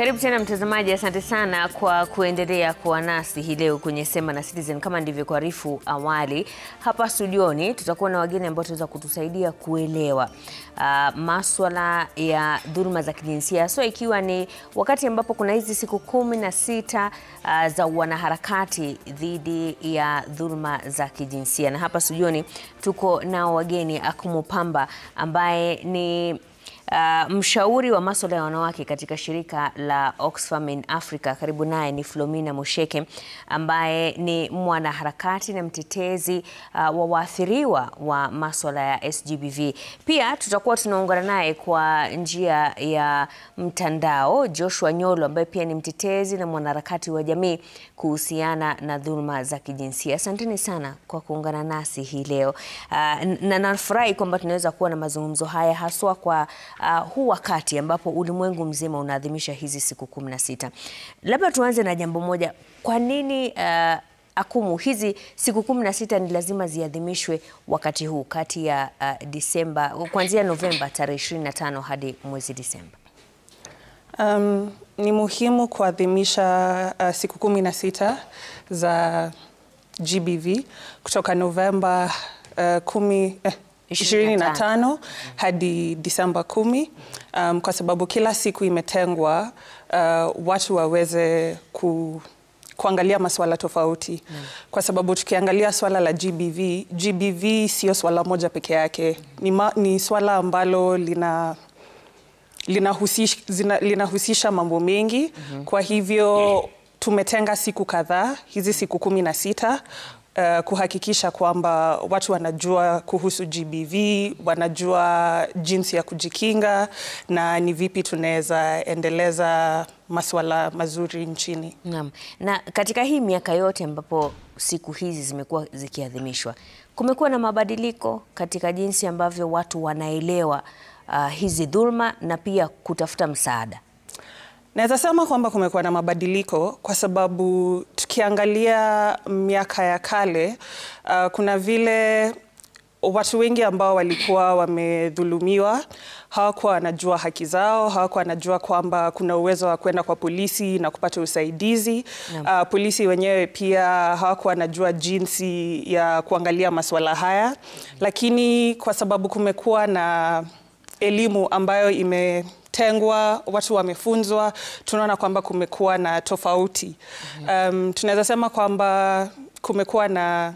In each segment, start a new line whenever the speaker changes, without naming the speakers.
Karibu tena mtazamaji, asante sana kwa kuendelea kuwa nasi hii leo kwenye Sema na Citizen. Kama ndivyokuarifu awali, hapa studioni tutakuwa na wageni ambao wataweza kutusaidia kuelewa masuala ya dhuluma za kijinsia. So ikiwa ni wakati ambapo kuna hizi siku 16 za wanaharakati dhidi ya dhuluma za kijinsia. Na hapa studioni tuko nao wageni, Akumu Pamba ambaye ni mshauri wa masuala ya wanawake katika shirika la Oxfam in Africa. Karibu naye ni Philomena Musheke ambaye ni mwanaharakati na mtetezi wa waathiriwa wa masuala ya SGBV. Pia tutakuwa tunaungana naye kwa njia ya mtandao Joshua Nyolo ambaye pia ni mtetezi na mwanaharakati wa jamii kuhusiana na dhuluma za kijinsia. Asanteni sana kwa kuungana nasi hii leo. Na nafurahi kwamba tunaweza kuwa na mazungumzo haya haswa kwa huu wakati ambapo ulimwengu mzima unaadhimisha hizi siku 16. Labda tuanze na jambo moja. Kwa nini Akumu, hizi siku 16 ni lazima ziadhimishwe wakati huu kati ya Disemba, kuanzia Novemba tarehe 25 hadi mwezi Disemba?
Ni muhimu kuadhimisha siku 16 za GBV kutoka Novemba 25 hadi Disemba 10, kwa sababu kila siku imetengwa watu waweze kuangalia masuala tofauti. Kwa sababu tukiangalia swala la GBV sio swala moja peke yake. Ni swala ambalo linahusisha mambo mengi. Kwa hivyo tumetenga siku kadhaa, hizi siku 16, kuhakikisha kwamba watu wanajua kuhusu GBV, wanajua jinsi ya kujikinga na ni vipi tunaweza endeleza masuala mazuri nchini.
Naam. Na katika hii miaka yote ambapo siku hizi zimekuwa zikiadhimishwa, kumekuwa na mabadiliko katika jinsi ambavyo watu wanaelewa hizi dhulma na pia kutafuta msaada?
Naweza sema kwamba kumekuwa na mabadiliko kwa sababu tukiangalia miaka ya kale, kuna vile watu wengi ambao walikuwa wamedhulumiwa hawakuwa wanajua haki zao, hawakuwa wanajua kwamba kuna uwezo wa kwenda kwa polisi na kupata usaidizi. Polisi wenyewe pia hawakuwa wanajua jinsi ya kuangalia masuala haya. Lakini kwa sababu kumekuwa na elimu ambayo imetengwa, watu wamefunzwa, tunaona kwamba kumekuwa na tofauti. Tunaweza sema kwamba kumekuwa na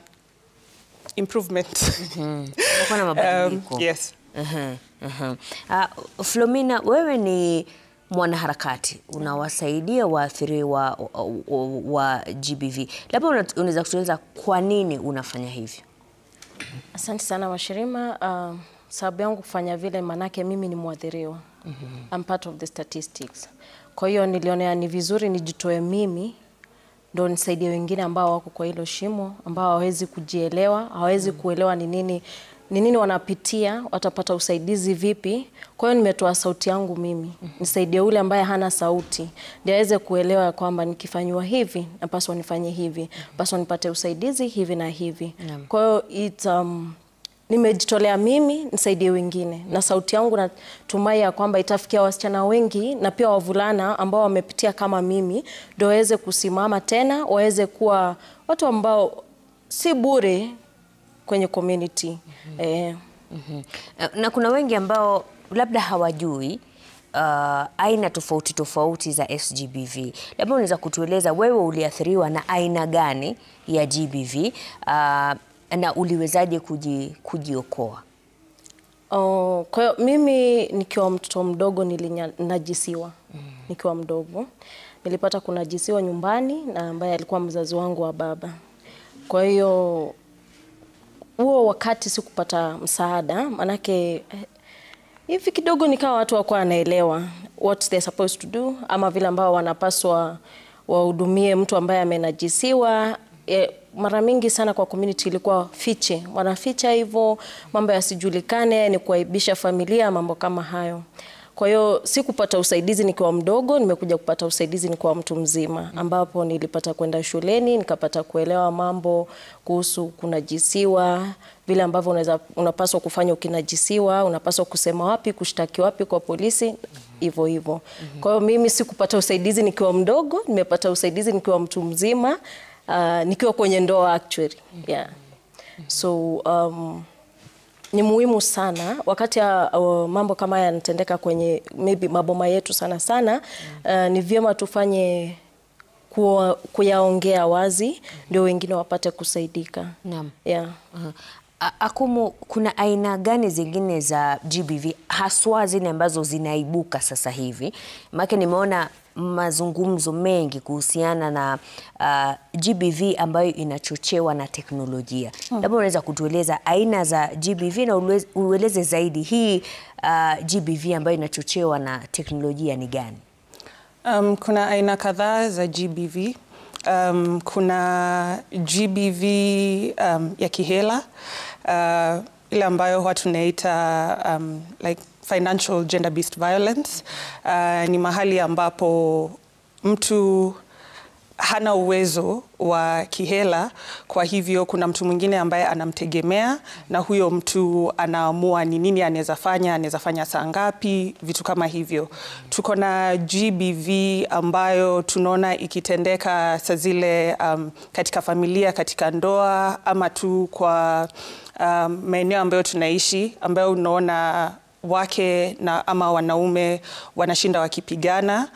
improvement.
Kumekuwa na mabadiliko.
Yes.
Philomena, wewe ni mwanaharakati, unawasaidia waathiriwa wa GBV. Labda unaweza kutueleza kwa nini unafanya hivyo?
Asante sana Washirima. Sababu yangu kufanya vile manake mimi ni mwathiriwa. I'm part of the statistics. Kwa hiyo nilionea ni vizuri nijitoe mimi ndio nisaidie wengine ambao wako kwa hilo shimo, ambao hawezi kujielewa, hawezi kuelewa ni nini wanapitia, watapata usaidizi vipi. Kwa hiyo nimetoa sauti yangu mimi, nisaidie yule ambaye hana sauti, ndio aweze kuelewa kwamba nikifanywa hivi napaswa nifanye hivi, napaswa nipate usaidizi hivi na hivi. Kwa hiyo nimejitolea mimi nisaidie wengine, na sauti yangu natumai ya kwamba itafikia wasichana wengi na pia wavulana ambao wamepitia kama mimi, ndio waweze kusimama tena, waweze kuwa watu ambao si bure kwenye community.
Na kuna wengi ambao labda hawajui aina tofauti za SGBV. Labda unaweza kutueleza wewe uliathiriwa na aina gani ya GBV na uliwezaje kujiokoa?
Kwa hiyo mimi nikiwa mtoto mdogo nilinajisiwa. Nikiwa mdogo nilipata kunajisiwa nyumbani na ambaye alikuwa mzazi wangu wa baba. Kwa hiyo huo wakati sikupata msaada, manake hivi kidogo nikawa watu wako wanaelewa what they're supposed to do, ama vile ambao wanapaswa wahudumie mtu ambaye amenajisiwa. Mara mingi sana kwa community ilikuwa fiche, wanaficha hivyo, mambo yasijulikane, ni kuaibisha familia, mambo kama hayo. Kwa hiyo si kupata usaidizi nikiwa mdogo, nimekuja kupata usaidizi nikiwa mtu mzima, ambapo nilipata kwenda shuleni, nikapata kuelewa mambo kuhusu kunajisiwa, vile ambavyo unapaswa kufanya ukinajisiwa, unapaswa kusema wapi, kushtaki wapi kwa polisi, hivyo. Kwa hiyo mimi si kupata usaidizi nikiwa mdogo, nimepata usaidizi nikiwa mtu mzima, nikiwa kwenye ndoa actually. Yeah. So ni muhimu sana wakati mambo kama haya yanatendeka kwenye maybe maboma yetu sana, ni vyema tufanye kuyaongea wazi ndio wengine wapate kusaidika.
Naam.
Yeah.
Akumu, kuna aina gani zingine za GBV haswa zile ambazo zinaibuka sasa hivi? Maana nimeona mazungumzo mengi kuhusiana na GBV ambayo inachochewa na teknolojia. Labda unaweza kutueleza aina za GBV na ueleze zaidi hii GBV ambayo inachochewa na teknolojia ni gani?
Kuna aina kadhaa za GBV. Kuna GBV ya kihela, ile ambayo watu tunaita like financial gender-based violence. Ni mahali ambapo mtu hana uwezo wa kihela, kwa hivyo kuna mtu mwingine ambaye anamtegemea na huyo mtu anaamua ni nini anaweza fanya saa ngapi, vitu kama hivyo. Tuko na GBV ambayo tunaona ikitendeka saa zile katika familia, katika ndoa, ama tu kwa maeneo ambayo tunaishi, ambayo unaona wake na ama wanaume wanashinda wakipigana.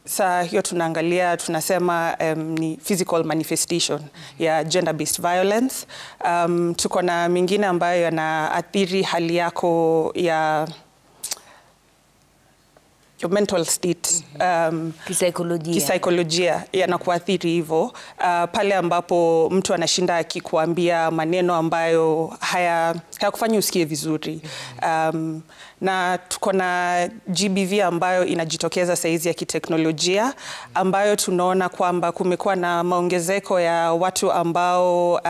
Saa hiyo tunaangalia, tunasema ni physical manifestation ya gender-based violence. Tuko na mingine ambayo yanaathiri hali yako ya your mental state, kisaikolojia yanakuathiri hivyo, pale ambapo mtu anashinda akikuambia maneno ambayo hayakufanyi usikie vizuri. Na tuko na GBV ambayo inajitokeza saizi ya kiteknolojia, ambayo tunaona kwamba kumekuwa na maongezeko ya watu ambao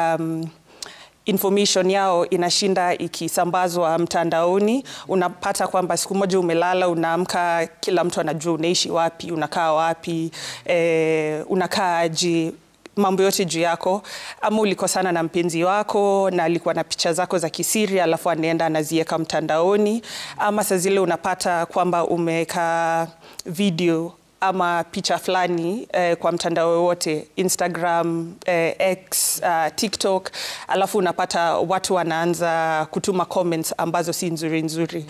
information yao inashinda ikisambazwa mtandaoni. Unapata kwamba siku moja umelala, unaamka, kila mtu anajua unaishi wapi, unakaa wapi, unakaaje, mambo yote juu yako. Ama ulikosana na mpenzi wako na alikuwa na picha zako za kisiri, alafu anaenda anaziweka mtandaoni. Ama saa zile unapata kwamba umeweka video ama picha fulani kwa mtandao wote, Instagram, X, TikTok, alafu unapata watu wanaanza kutuma comments ambazo si nzuri.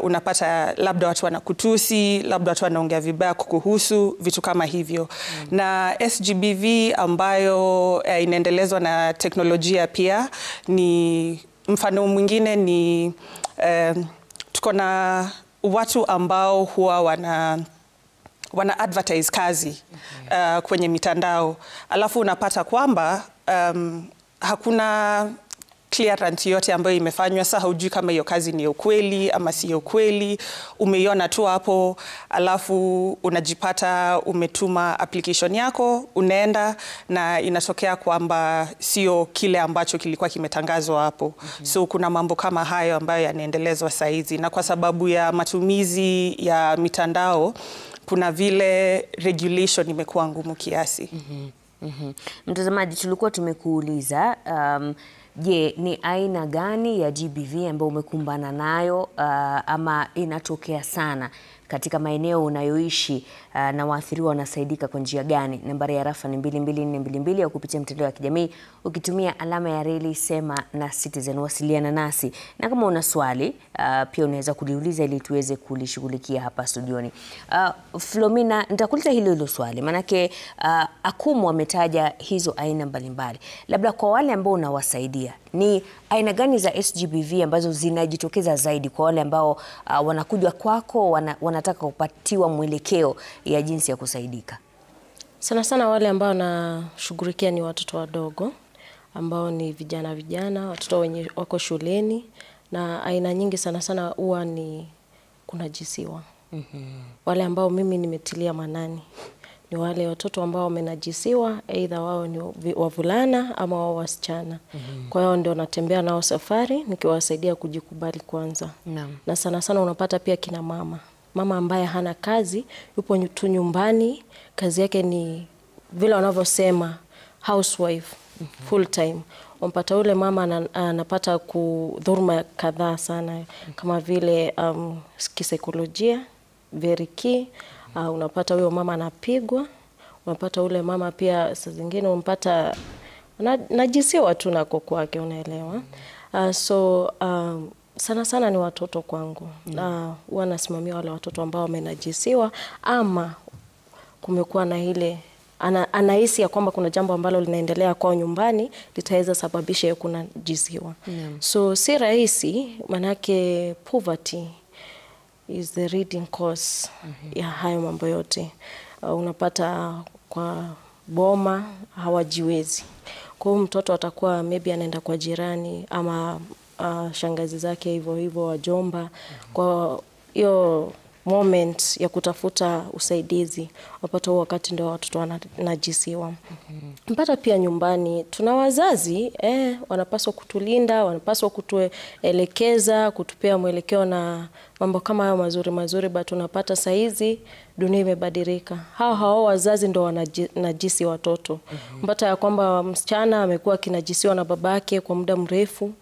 Unapata labda watu wanakutusi, labda watu wanaongea vibaya kukuhusu, vitu kama hivyo. Na SGBV ambayo inaendelezwa na teknolojia pia, ni mfano mwingine ni tuko na watu ambao huwa wana advertise kazi kwenye mitandao, alafu unapata kwamba hakuna clearance yote ambayo imefanywa. Sasa hujui kama hiyo kazi ni ukweli ama si ukweli, umeiona tu hapo, alafu unajipata umetuma application yako, unaenda na inatokea kwamba sio kile ambacho kilikuwa kimetangazwa hapo. So kuna mambo kama hayo ambayo yanaendelezwa saizi, na kwa sababu ya matumizi ya mitandao kuna vile regulation imekuwa ngumu kiasi.
Mtazamaji, tulikuwa tumekuuliza je, ni aina gani ya GBV ambayo umekumbana nayo ama inatokea sana katika maeneo unayoishi, na waathiriwa wanasaidika kwa njia gani? Nambari ya rafa ni 22422 au kupitia mtandao wa kijamii ukitumia alama ya reli sema na Citizen. Wasiliana nasi, na kama una swali pia unaweza kuliuliza ili tuweze kulishughulikia hapa studioni. Flomina, nitakuuliza hilo swali manake Akumu ametaja hizo aina mbalimbali. Labda kwa wale ambao unawasaidia, ni aina gani za SGBV ambazo zinajitokeza zaidi kwa wale ambao wanakuja kwako, wanataka kupatiwa mwelekeo ya jinsi ya kusaidika?
Sana wale ambao nashughulikia ni watoto wadogo ambao ni vijana, watoto wenye wako shuleni, na aina nyingi sana huwa ni kunajisiwa. Wale ambao mimi nimetilia manani ni wale watoto ambao wamenajisiwa, aidha wao ni wavulana ama wao wasichana. Kwa hiyo ndio natembea nao safari nikiwasaidia kujikubali kwanza. Na sana sana unapata pia kina mama ambaye hana kazi, yupo tu nyumbani, kazi yake ni vile wanavyosema housewife full time. Umpata ule mama anapata kudhuruma kadhaa sana, kama vile kisaikolojia, very key. Unapata huyo mama anapigwa, unapata ule mama pia saa zingine umpata najisiwa tu nako kwake, unaelewa. Sana sana ni watoto kwangu. Huwa nasimamia wale watoto ambao wamenajisiwa ama kumekuwa na ile anahisi ya kwamba kuna jambo ambalo linaendelea kwao nyumbani litaweza sababisha kunajisiwa. So si rahisi, manake poverty is the leading cause ya hayo mambo yote. Unapata kwa boma hawajiwezi. Kwa hiyo mtoto atakuwa maybe anaenda kwa jirani ama shangazi zake hivyo wajomba. Kwa hiyo moment ya kutafuta usaidizi, wapata wakati ndio watoto wanajisiwa. Mpata pia nyumbani tuna wazazi wanapaswa kutulinda, wanapaswa kutuelekeza, kutupea mwelekeo na mambo kama hayo mazuri, but tunapata saizi dunia imebadilika. Hao wazazi ndio wanajisi watoto. Mpata ya kwamba msichana amekuwa kinajisiwa na babake kwa muda mrefu.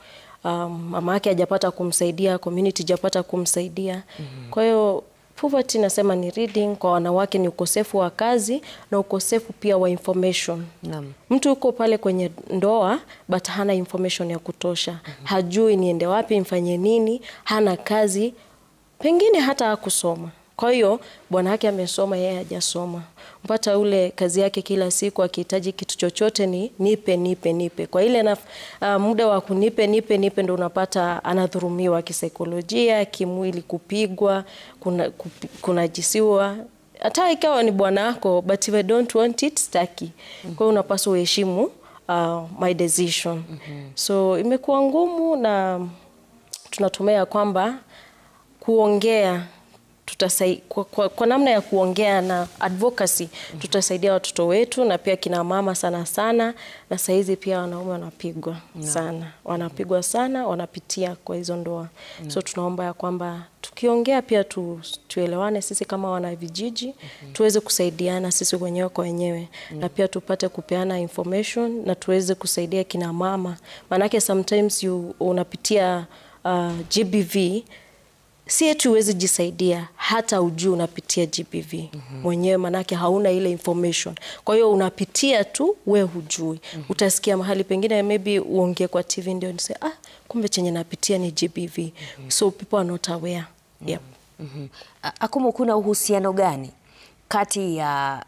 Mama yake hajapata kumsaidia, community hajapata kumsaidia. Kwa hiyo poverty nasema ni reading kwa wanawake, ni ukosefu wa kazi na ukosefu pia wa information. Mtu yuko pale kwenye ndoa but hana information ya kutosha. Hajui niende wapi, mfanye nini, hana kazi, pengine hata hakusoma. Kwa hiyo bwana yake amesoma, yeye hajasoma. Mpata ule kazi yake kila siku akihitaji kitu chochote ni nipe. Kwa ile muda wa kunipe ndio unapata anadhurumiwa kisaikolojia, kimwili, kupigwa, kunajisiwa. Hata ikawa ni bwana wako, but if I don't want it, staki. Kwa hiyo unapaswa uheshimu my decision. So imekuwa ngumu, na tunatumia kwamba kuongea kwa namna ya kuongea na advocacy tutasaidia watoto wetu, na pia kina mama sana, na saizi pia wanaume wanapigwa sana. Wanapigwa sana, wanapitia kwa hizo ndoa. So tunaomba ya kwamba tukiongea pia tuelewane sisi kama wana vijiji, tuweze kusaidiana sisi wenyewe kwa wenyewe, na pia tupate kupeana information na tuweze kusaidia kina mama. Manake sometimes unapitia GBV, si eti uwezi jisaidia hata ujui unapitia GBV mwenyewe, manake hauna ile information. Kwa hiyo unapitia tu, we hujui. Utasikia mahali pengine maybe uongee kwa TV ndio nisema kumbe chenye napitia ni GBV. So people are not aware.
Akumu, kuna uhusiano gani kati ya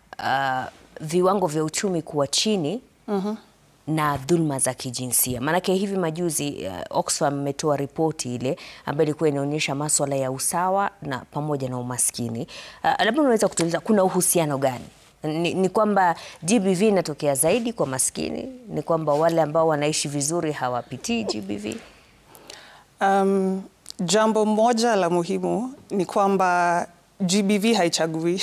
viwango vya uchumi kuwa chini na dhulma za kijinsia? Maanake hivi majuzi Oxfam imetoa ripoti ile ambayo ilikuwa inaonyesha masuala ya usawa na pamoja na umaskini. Labda unaweza kutueleza kuna uhusiano gani? Ni kwamba GBV inatokea zaidi kwa maskini? Ni kwamba wale ambao wanaishi vizuri hawapitii GBV?
Jambo moja la muhimu ni kwamba GBV haichagui.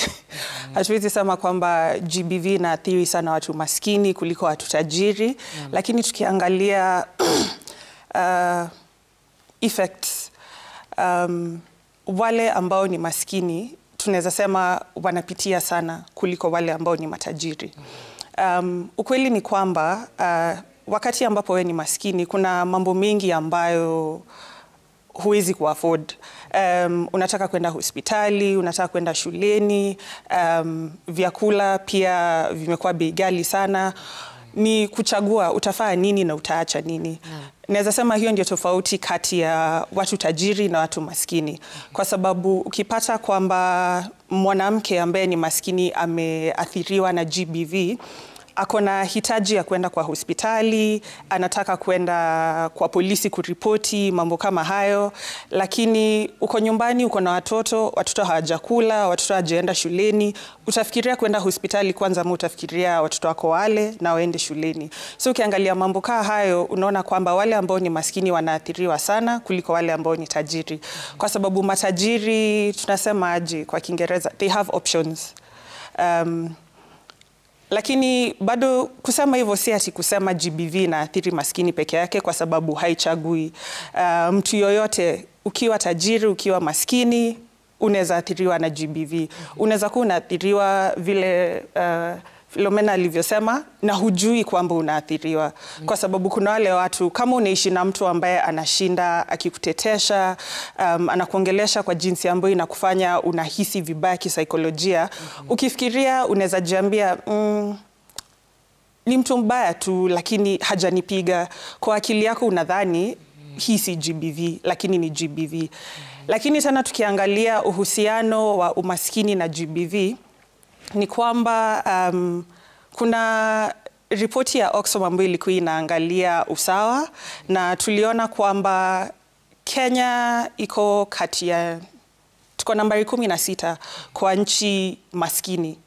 Hatuwezi sema kwamba GBV inaathiri sana watu maskini kuliko watu tajiri, lakini tukiangalia effects, wale ambao ni maskini tunaweza sema wanapitia sana kuliko wale ambao ni matajiri. Ukweli ni kwamba wakati ambapo wewe ni maskini kuna mambo mengi ambayo huwezi kuafford. Unataka kwenda hospitali, unataka kwenda shuleni, vyakula pia vimekuwa bei ghali sana. Ni kuchagua utafanya nini na utaacha nini. Naweza sema hiyo ndio tofauti kati ya watu tajiri na watu maskini. Kwa sababu ukipata kwamba mwanamke ambaye ni maskini ameathiriwa na GBV, akona hitaji ya kwenda kwa hospitali, anataka kwenda kwa polisi kuripoti mambo kama hayo, lakini uko nyumbani, uko na watoto hawajakula, watoto hawajaenda shuleni, utafikiria kwenda hospitali kwanza ama utafikiria watoto wako wale na waende shuleni. So ukiangalia mambo kama hayo, unaona kwamba wale ambao ni maskini wanaathiriwa sana kuliko wale ambao ni tajiri. Kwa sababu matajiri tunasema aje kwa Kiingereza, they have options. Lakini bado kusema hivyo si ati kusema GBV inaathiri maskini peke yake, kwa sababu haichagui. Mtu yoyote, ukiwa tajiri, ukiwa maskini, unaweza athiriwa na GBV. Unaweza kuwa unaathiriwa vile Philomena alivyosema na hujui kwamba unaathiriwa. Kwa sababu kuna wale watu, kama unaishi na mtu ambaye anashinda akikutetesha, anakuongelesha kwa jinsi ambayo inakufanya unahisi vibaya kisaikolojia, ukifikiria unaweza jiambia ni mtu mbaya tu, lakini hajanipiga. Kwa akili yako unadhani hii si GBV, lakini ni GBV. Lakini tena tukiangalia uhusiano wa umaskini na GBV, ni kwamba kuna ripoti ya Oxfam ambayo ilikuwa inaangalia usawa, na tuliona kwamba Kenya iko kati ya, tuko nambari 16 kwa nchi maskini.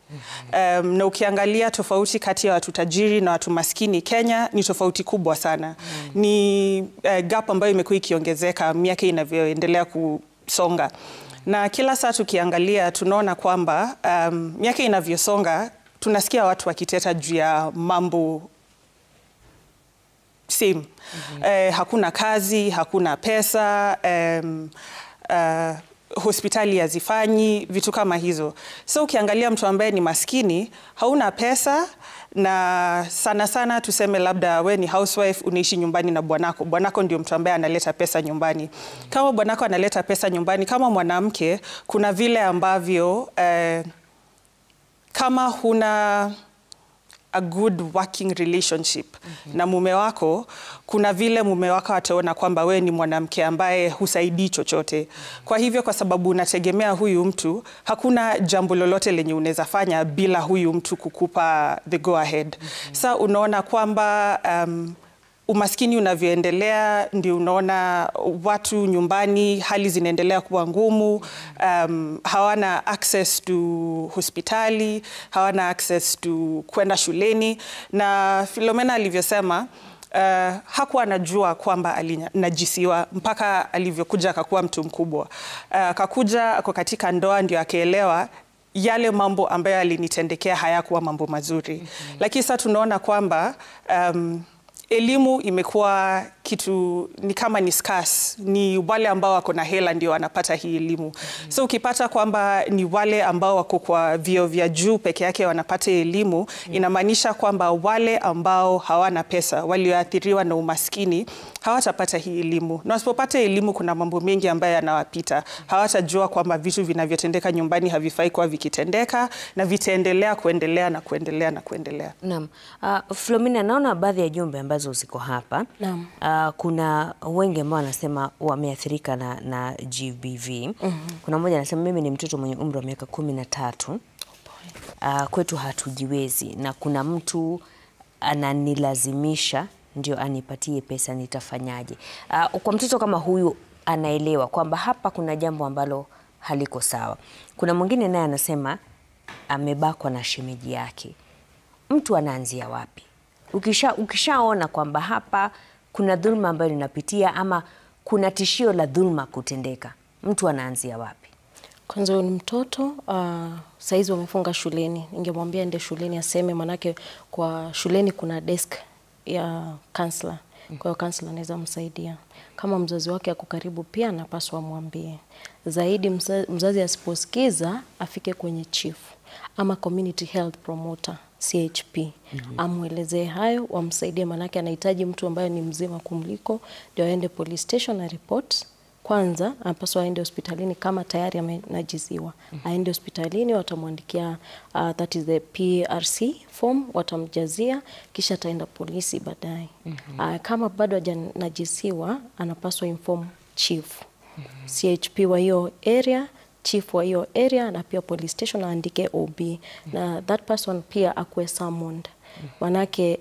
Na ukiangalia tofauti kati ya watu tajiri na watu maskini Kenya ni tofauti kubwa sana. Ni gap ambayo imekuwa ikiongezeka miaka inavyoendelea kusonga. Na kila saa tukiangalia tunaona kwamba miaka inavyosonga tunasikia watu wakiteta juu ya mambo same. Hakuna kazi, hakuna pesa, hospitali hazifanyi, vitu kama hizo. So ukiangalia mtu ambaye ni maskini, hauna pesa, na sana sana tuseme labda we ni housewife, unaishi nyumbani na bwanako. Bwanako ndio mtu ambaye analeta pesa nyumbani. Kama bwanako analeta pesa nyumbani, kama mwanamke, kuna vile ambavyo kama huna a good working relationship na mume wako, kuna vile mume wako ataona kwamba we ni mwanamke ambaye husaidii chochote. Kwa hivyo, kwa sababu unategemea huyu mtu, hakuna jambo lolote lenye unaweza fanya bila huyu mtu kukupa the go ahead. Sasa unaona kwamba umaskini unavyoendelea, ndio unaona watu nyumbani hali zinaendelea kuwa ngumu, hawana access to hospitali, hawana access to kwenda shuleni. Na Philomena alivyosema, hakuwa anajua kwamba alinajisiwa mpaka alivyokuja akakuwa mtu mkubwa. Akakuja ako katika ndoa, ndio akaelewa yale mambo ambayo alinitendekea hayakuwa mambo mazuri. Lakini sasa tunaona kwamba elimu imekuwa kitu ni kama ni scarce, ni wale ambao wako na hela ndio wanapata hii elimu. So ukipata kwamba ni wale ambao wako kwa vyeo vya juu peke yake wanapata elimu, inamaanisha kwamba wale ambao hawana pesa, walioathiriwa na umaskini, hawatapata hii elimu. Na wasipopata elimu, kuna mambo mengi ambayo yanawapita. Hawatajua kwamba vitu vinavyotendeka nyumbani havifai kuwa vikitendeka, na vitaendelea kuendelea na kuendelea na kuendelea.
Naam. Philomena, naona baadhi ya jumbe ambazo ziko hapa. Naam. Kuna wengi ambao wanasema wameathirika na GBV. Kuna mmoja anasema mimi ni mtoto mwenye umri wa miaka 13. Kwetu hatujiwezi na kuna mtu ananilazimisha ndio anipatie pesa, nitafanyaje? Kwa mtoto kama huyu anaelewa kwamba hapa kuna jambo ambalo haliko sawa. Kuna mwingine naye anasema amebakwa na shemeji yake. Mtu anaanzia wapi? Ukishaona kwamba hapa kuna dhulma ambayo ninapitia ama kuna tishio la dhulma kutendeka, mtu anaanzia wapi?
Kwanza ni mtoto, saizi wamefunga shuleni. Ningemwambia ende shuleni aseme, manake kwa shuleni kuna desk ya counselor. Kwa hiyo counselor anaweza msaidia. Kama mzazi wake ako karibu pia anapaswa amwambie. Zaidi mzazi asiposikiza afike kwenye chief ama community health promoter CHP. Amwelezee hayo, wamsaidie, manake anahitaji mtu ambaye ni mzima kumliko, ndio aende police station na report. Kwanza anapaswa aende hospitalini kama tayari amenajiziwa. Aende hospitalini, watamwandikia that is the PRC form, watamjazia, kisha ataenda polisi baadaye. Kama bado hajanajisiwa, anapaswa inform chief. CHP wa hiyo area, chief wa hiyo area, na pia police station aandike OB. Na that person pia akuwe summoned. Manake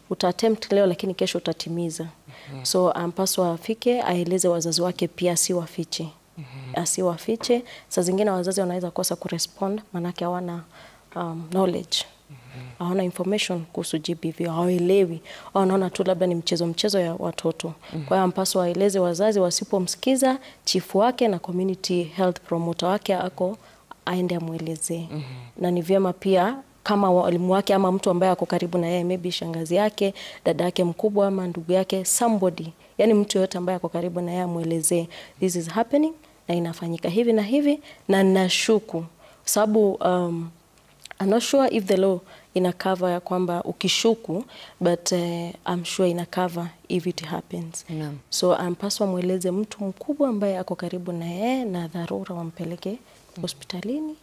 uta-attempt leo lakini kesho utatimiza. So ampaswa afike, aeleze wazazi wake pia, asiwafiche. Asiwafiche. Saa zingine wazazi wanaweza kosa kurespond, manake hawana knowledge. Hawana information kuhusu GBV, hawaelewi. Wanaona tu labda ni mchezo ya watoto. Kwa hiyo ampaswa aeleze wazazi, wasipomsikiza chifu wake na community health promoter wake aende amuelezee. Na ni vyema pia kama walimu wake ama mtu ambaye ako karibu na yeye, maybe shangazi yake, dada yake mkubwa ama ndugu yake, somebody, yani mtu yote ambaye ako karibu na yeye amuelezee this is happening na inafanyika hivi na hivi, na nashuku sababu I'm not sure if the law ina cover ya kwamba ukishuku, but I'm sure ina cover if it happens. So ampaswa mweleze mtu mkubwa ambaye ako karibu na yeye, na dharura wampeleke hospitalini,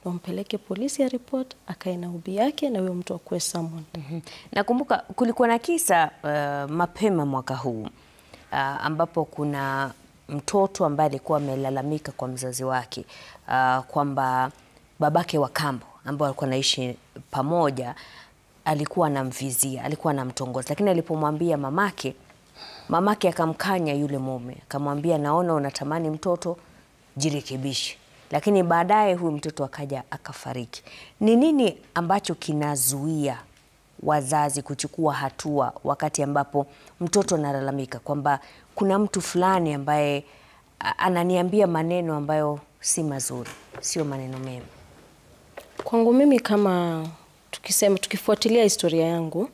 wampeleke polisi ya report, akae na ubi yake, na huyo mtu akuwe someone.
Nakumbuka kulikuwa na kisa mapema mwaka huu ambapo kuna mtoto ambaye alikuwa amelalamika kwa mzazi wake kwamba babake wa kambo ambao alikuwa anaishi pamoja alikuwa anamvizia, alikuwa anamtongoza, lakini alipomwambia mamake akamkanya yule mume, akamwambia naona unatamani mtoto, jirekebishe. Lakini baadaye huyu mtoto akaja akafariki. Ni nini ambacho kinazuia wazazi kuchukua hatua wakati ambapo mtoto analalamika kwamba kuna mtu fulani ambaye ananiambia maneno ambayo si mazuri, sio maneno mema?
Kwangu mimi, kama tukifuatilia historia yangu,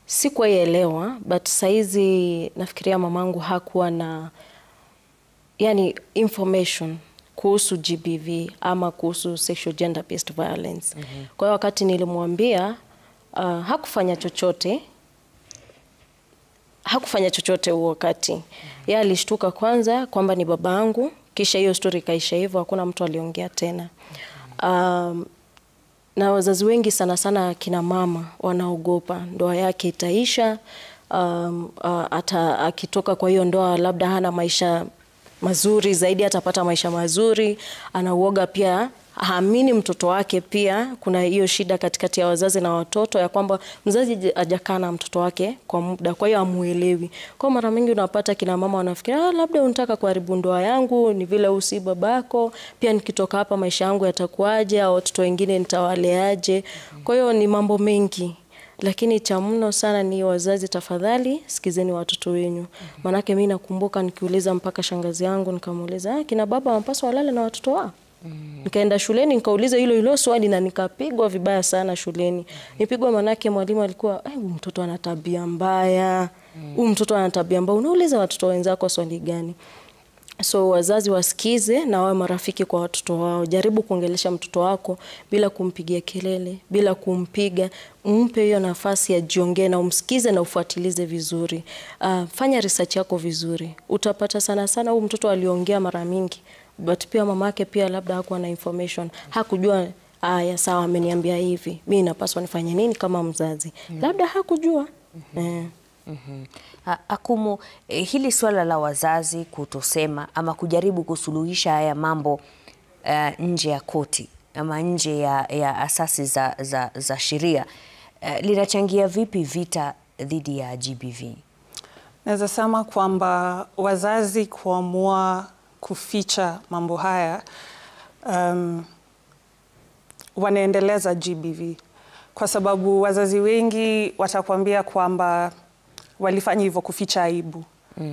sikuelewa, but saizi nafikiria mamangu hakuwa na information kuhusu GBV ama kuhusu sexual gender based violence. Kwa hiyo wakati nilimwambia hakufanya chochote huo wakati. Yeye alishtuka kwanza kwamba ni babangu, kisha hiyo story kaisha hivyo, hakuna mtu aliongea tena. Na wazazi wengi sana sana kina mama wanaogopa ndoa yake itaisha, akitoka kwa hiyo ndoa labda hana maisha mazuri zaidi, atapata maisha mazuri. Anauoga pia, haamini mtoto wake pia. Kuna hiyo shida katikati ya wazazi na watoto ya kwamba mzazi hajakaa na mtoto wake kwa muda, kwa hiyo amuelewi. Kwa mara mingi unapata kina mama wanafikiria labda unataka kuharibu ndoa yangu, ni vile usi babako, pia nikitoka hapa maisha yangu yatakuaje, au watoto wengine nitawaleaje. Kwa hiyo ni mambo mengi. Lakini cha mno sana ni wazazi, tafadhali sikizeni watoto wenu. Manake mimi nakumbuka nikiuliza mpaka shangazi yangu, nikamuuliza kina baba wanapaswa walale na watoto wao? Nikaenda shuleni nikauliza hilo swali na nikapigwa vibaya sana shuleni. Nipigwa manake mwalimu alikuwa mtoto ana tabia mbaya. Mtoto ana tabia mbaya. Unauliza watoto wenzako swali gani? So wazazi wasikize na wawe marafiki kwa watoto wao. Jaribu kuongelesha mtoto wako bila kumpigia kelele, bila kumpiga. Umpe hiyo nafasi ya jiongee na umsikize na ufuatilize vizuri. Fanya research yako vizuri. Utapata sana sana huyu mtoto aliongea mara mingi, but pia mamake pia labda hakuwa na information. Hakujua sawa ameniambia hivi, mimi napaswa nifanye nini kama mzazi? Labda hakujua.
Akumu, hili swala la wazazi kutosema ama kujaribu kusuluhisha haya mambo nje ya koti ama nje ya asasi za sheria linachangia vipi vita dhidi ya GBV?
Naweza sema kwamba wazazi kuamua kuficha mambo haya wanaendeleza GBV, kwa sababu wazazi wengi watakwambia kwamba walifanya hivyo kuficha aibu,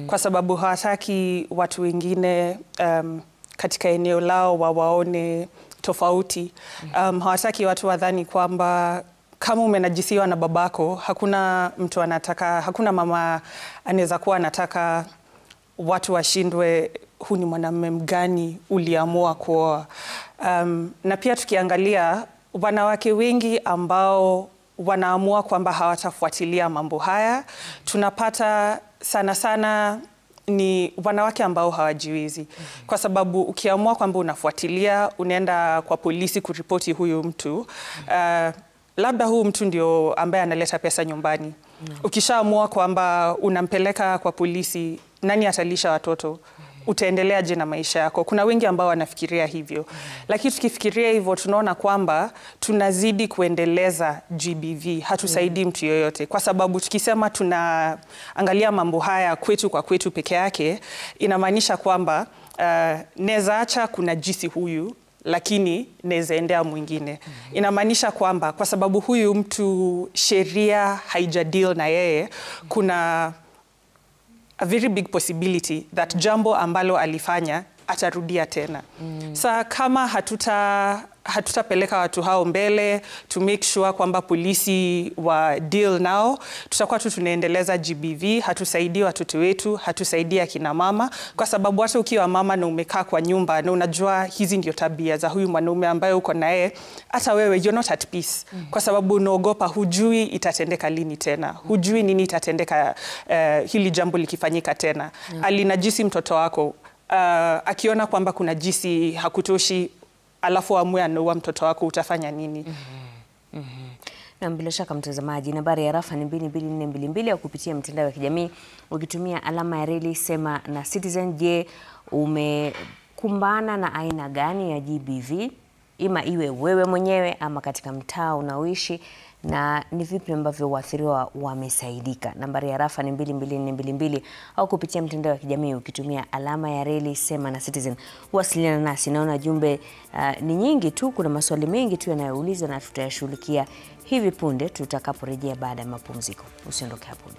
kwa sababu hawataki watu wengine katika eneo lao wawaone tofauti. Hawataki watu wadhani kwamba kama umenajisiwa na babako, hakuna mtu anataka, hakuna mama anaweza kuwa anataka watu washindwe huu ni mwanamume mgani uliamua kuoa. Na pia tukiangalia wanawake wengi ambao wanaamua kwamba hawatafuatilia mambo haya, tunapata sana sana ni wanawake ambao hawajiwezi. Kwa sababu ukiamua kwamba unafuatilia, unaenda kwa polisi kuripoti huyu mtu, labda huyu mtu ndio ambaye analeta pesa nyumbani. Ukishaamua kwamba unampeleka kwa polisi, nani atalisha watoto? Utaendelea je na maisha yako? Kuna wengi ambao wanafikiria hivyo. Lakini tukifikiria hivyo tunaona kwamba tunazidi kuendeleza GBV, hatusaidii mtu yoyote. Kwa sababu tukisema tunaangalia mambo haya kwetu kwa kwetu peke yake, inamaanisha kwamba naweza acha kuna jisi huyu, lakini naweza endea mwingine. Inamaanisha kwamba kwa sababu huyu mtu sheria haijadeal na yeye, kuna a very big possibility that jambo ambalo alifanya atarudia tena. Sa kama hatutapeleka watu hao mbele to make sure kwamba polisi wa deal nao. Tutakuwa tu tunaendeleza GBV, hatusaidii watoto wetu, hatusaidii akina mama, kwa sababu hata ukiwa mama na umekaa kwa nyumba na unajua hizi ndio tabia za huyu mwanaume ambaye uko naye, hata wewe you're not at peace, kwa sababu unaogopa, hujui itatendeka lini tena, hujui nini itatendeka hili jambo likifanyika tena. Alinajisi mtoto wako, akiona kwamba kuna jisi hakutoshi, alafu amue anaua mtoto wako, utafanya nini?
Na bila shaka mtazamaji, nambari ya rafa ni 22422 au kupitia mitandao ya kijamii ukitumia alama ya reli sema na Citizen. Je, umekumbana na aina gani ya GBV, ima iwe wewe mwenyewe ama katika mtaa unaoishi, na ni vipi ambavyo waathiriwa wamesaidika? Nambari ya rafa ni 22422 au kupitia mitandao ya kijamii ukitumia alama ya reli sema na Citizen. Wasiliana nasi. Naona jumbe ni nyingi tu, kuna maswali mengi tu yanayoulizwa na tutayashughulikia hivi punde tutakaporejea baada ya mapumziko. Usiondoke hapo.